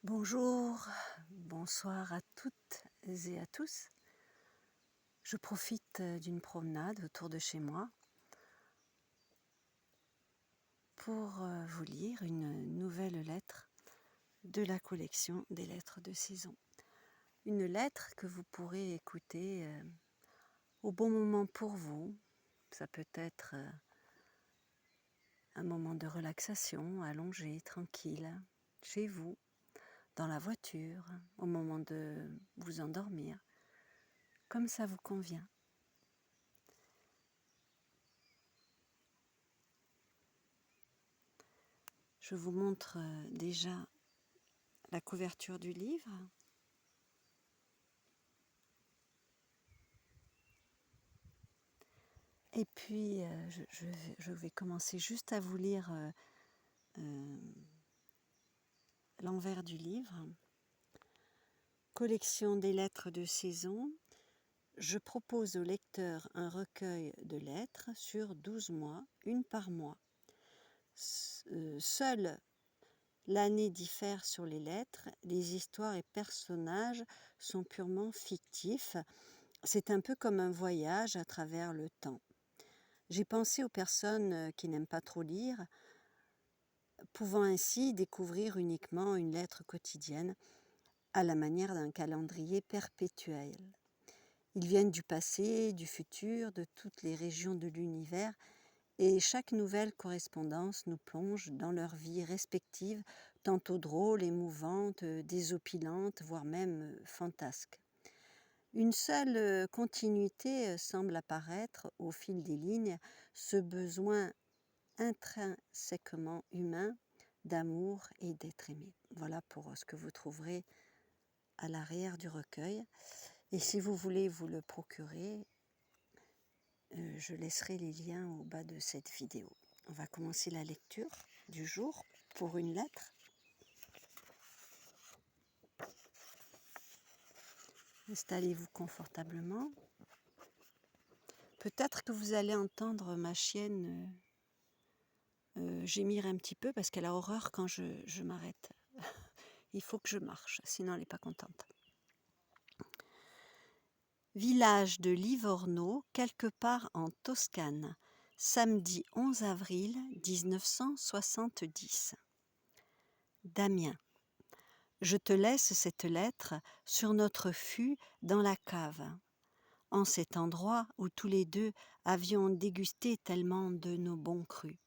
Bonjour, bonsoir à toutes et à tous. Je profite d'une promenade autour de chez moi pour vous lire une nouvelle lettre de la collection des lettres de saison. Une lettre que vous pourrez écouter au bon moment pour vous. Ça peut être un moment de relaxation, allongé, tranquille, chez vous, dans la voiture, au moment de vous endormir, comme ça vous convient. Je vous montre déjà la couverture du livre. Et puis, je vais commencer juste à vous lire l'envers du livre. Collection des lettres de saison. Je propose au lecteur un recueil de lettres sur 12 mois, une par mois. Seule l'année diffère sur les lettres, les histoires et personnages sont purement fictifs. C'est un peu comme un voyage à travers le temps. J'ai pensé aux personnes qui n'aiment pas trop lire, pouvant ainsi découvrir uniquement une lettre quotidienne à la manière d'un calendrier perpétuel. Ils viennent du passé, du futur, de toutes les régions de l'univers, et chaque nouvelle correspondance nous plonge dans leur vie respective, tantôt drôle, émouvante, désopilante, voire même fantasque. Une seule continuité semble apparaître au fil des lignes, ce besoin intrinsèquement humain d'amour et d'être aimé. Voilà pour ce que vous trouverez à l'arrière du recueil. Et si vous voulez vous le procurer, je laisserai les liens au bas de cette vidéo. On va commencer la lecture du jour pour une lettre. Installez-vous confortablement. Peut-être que vous allez entendre ma chienne gémir un petit peu parce qu'elle a horreur quand je m'arrête. Il faut que je marche, sinon elle n'est pas contente. Village de Livorno, quelque part en Toscane, samedi 11 avril 1970. Damien, je te laisse cette lettre sur notre fût dans la cave, en cet endroit où tous les deux avions dégusté tellement de nos bons crus.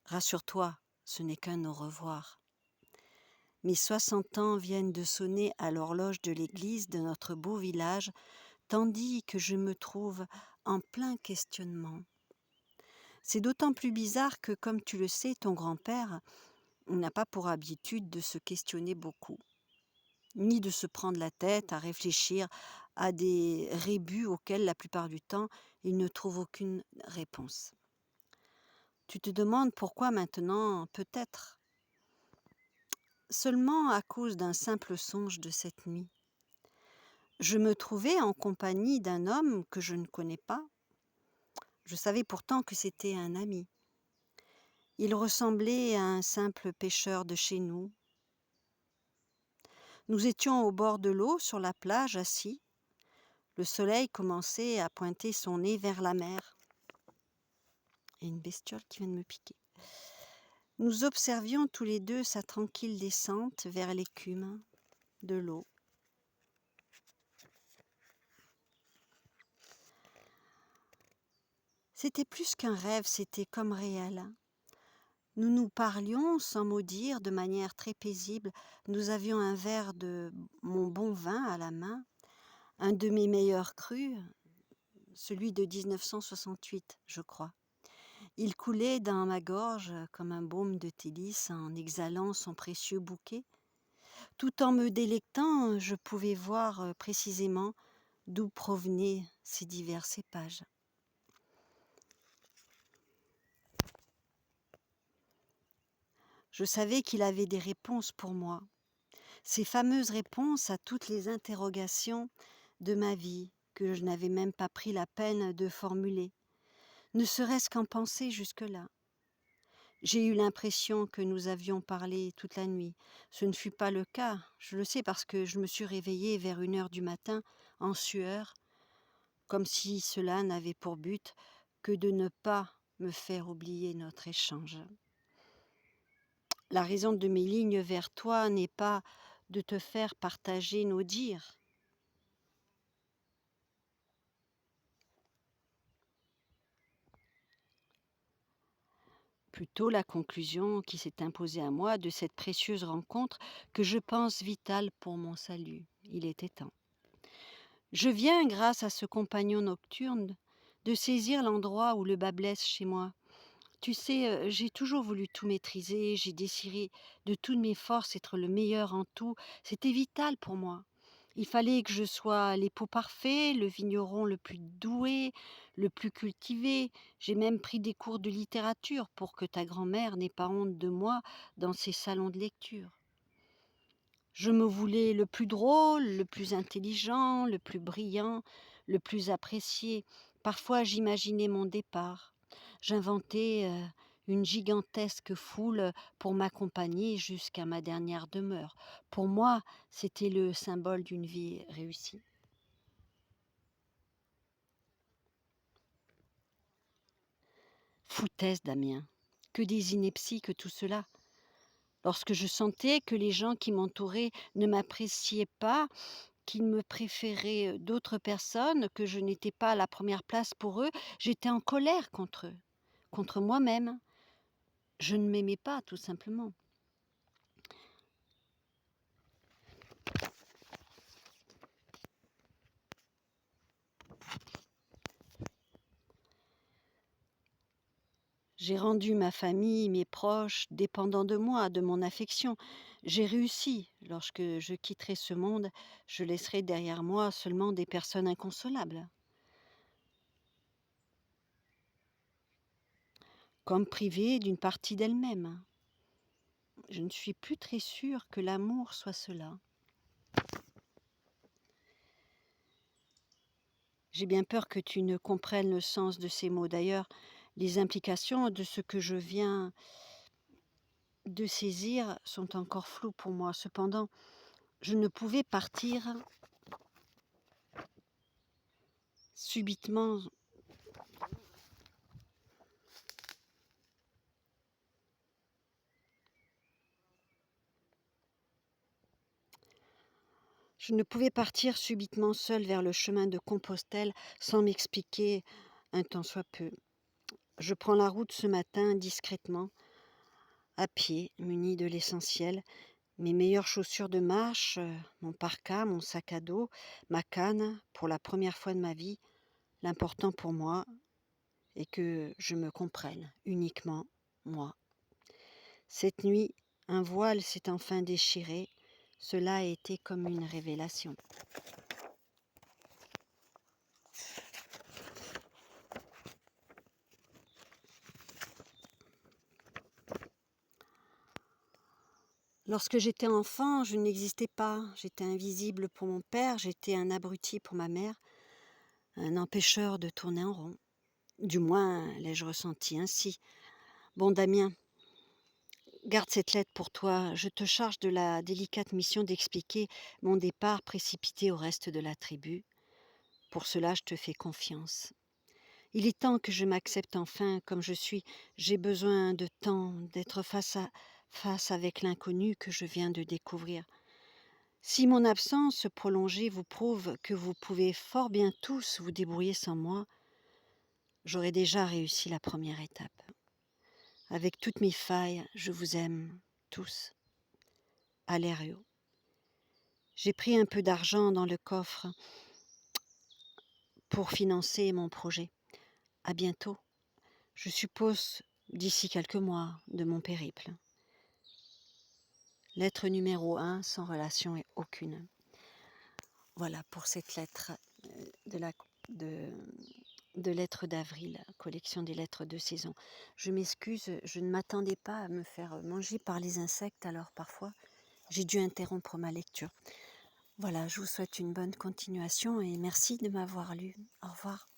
Rassure-toi, ce n'est qu'un au revoir. Mes 60 ans viennent de sonner à l'horloge de l'église de notre beau village, tandis que je me trouve en plein questionnement. C'est d'autant plus bizarre que, comme tu le sais, ton grand-père n'a pas pour habitude de se questionner beaucoup, ni de se prendre la tête à réfléchir à des rébus auxquels, la plupart du temps, il ne trouve aucune réponse. Tu te demandes pourquoi maintenant, peut-être, seulement à cause d'un simple songe de cette nuit. Je me trouvais en compagnie d'un homme que je ne connais pas. Je savais pourtant que c'était un ami. Il ressemblait à un simple pêcheur de chez nous. Nous étions au bord de l'eau, sur la plage, assis. Le soleil commençait à pointer son nez vers la mer. Il y a une bestiole qui vient de me piquer. Nous observions tous les deux sa tranquille descente vers l'écume de l'eau. C'était plus qu'un rêve, c'était comme réel. Nous nous parlions sans mot dire, de manière très paisible. Nous avions un verre de mon bon vin à la main, un de mes meilleurs crus, celui de 1968, je crois. Il coulait dans ma gorge comme un baume de délice en exhalant son précieux bouquet. Tout en me délectant, je pouvais voir précisément d'où provenaient ces divers cépages. Je savais qu'il avait des réponses pour moi, ces fameuses réponses à toutes les interrogations de ma vie que je n'avais même pas pris la peine de formuler, ne serait-ce qu'en penser jusque-là. J'ai eu l'impression que nous avions parlé toute la nuit. Ce ne fut pas le cas, je le sais parce que je me suis réveillée vers 1 heure du matin, en sueur, comme si cela n'avait pour but que de ne pas me faire oublier notre échange. La raison de mes lignes vers toi n'est pas de te faire partager nos dires. Plutôt la conclusion qui s'est imposée à moi de cette précieuse rencontre que je pense vitale pour mon salut. Il était temps. Je viens, grâce à ce compagnon nocturne, de saisir l'endroit où le bas blesse chez moi. Tu sais, j'ai toujours voulu tout maîtriser, j'ai désiré de toutes mes forces être le meilleur en tout. C'était vital pour moi. Il fallait que je sois l'époux parfait, le vigneron le plus doué, le plus cultivé. J'ai même pris des cours de littérature pour que ta grand-mère n'ait pas honte de moi dans ses salons de lecture. Je me voulais le plus drôle, le plus intelligent, le plus brillant, le plus apprécié. Parfois j'imaginais mon départ. J'inventais une gigantesque foule pour m'accompagner jusqu'à ma dernière demeure. Pour moi, c'était le symbole d'une vie réussie. Foutaise, Damien. Que des inepties que tout cela. Lorsque je sentais que les gens qui m'entouraient ne m'appréciaient pas, qu'ils me préféraient d'autres personnes, que je n'étais pas à la première place pour eux, j'étais en colère contre eux, contre moi-même. Je ne m'aimais pas, tout simplement. J'ai rendu ma famille, mes proches, dépendants de moi, de mon affection. J'ai réussi. Lorsque je quitterai ce monde, je laisserai derrière moi seulement des personnes inconsolables, comme privées d'une partie d'elles-mêmes. Je ne suis plus très sûre que l'amour soit cela. J'ai bien peur que tu ne comprennes le sens de ces mots. D'ailleurs, les implications de ce que je viens de saisir sont encore floues pour moi. Cependant, je ne pouvais partir subitement. Je ne pouvais partir subitement seule vers le chemin de Compostelle sans m'expliquer un tant soit peu. Je prends la route ce matin discrètement, à pied, muni de l'essentiel, mes meilleures chaussures de marche, mon parka, mon sac à dos, ma canne, pour la première fois de ma vie. L'important pour moi est que je me comprenne, uniquement moi. Cette nuit, un voile s'est enfin déchiré. Cela a été comme une révélation. Lorsque j'étais enfant, je n'existais pas. J'étais invisible pour mon père, j'étais un abruti pour ma mère, un empêcheur de tourner en rond. Du moins, l'ai-je ressenti ainsi. Bon, Damien, garde cette lettre pour toi. Je te charge de la délicate mission d'expliquer mon départ précipité au reste de la tribu. Pour cela, je te fais confiance. Il est temps que je m'accepte enfin comme je suis. J'ai besoin de temps, d'être face avec l'inconnu que je viens de découvrir. Si mon absence prolongée vous prouve que vous pouvez fort bien tous vous débrouiller sans moi, j'aurai déjà réussi la première étape. Avec toutes mes failles, je vous aime tous. Alério. J'ai pris un peu d'argent dans le coffre pour financer mon projet. À bientôt. Je suppose d'ici quelques mois de mon périple. Lettre numéro 1, sans relation et aucune. Voilà pour cette lettre de la de lettres d'avril, collection des lettres de saison. Je m'excuse, je ne m'attendais pas à me faire manger par les insectes, alors parfois j'ai dû interrompre ma lecture. Voilà, je vous souhaite une bonne continuation et merci de m'avoir lu. Au revoir.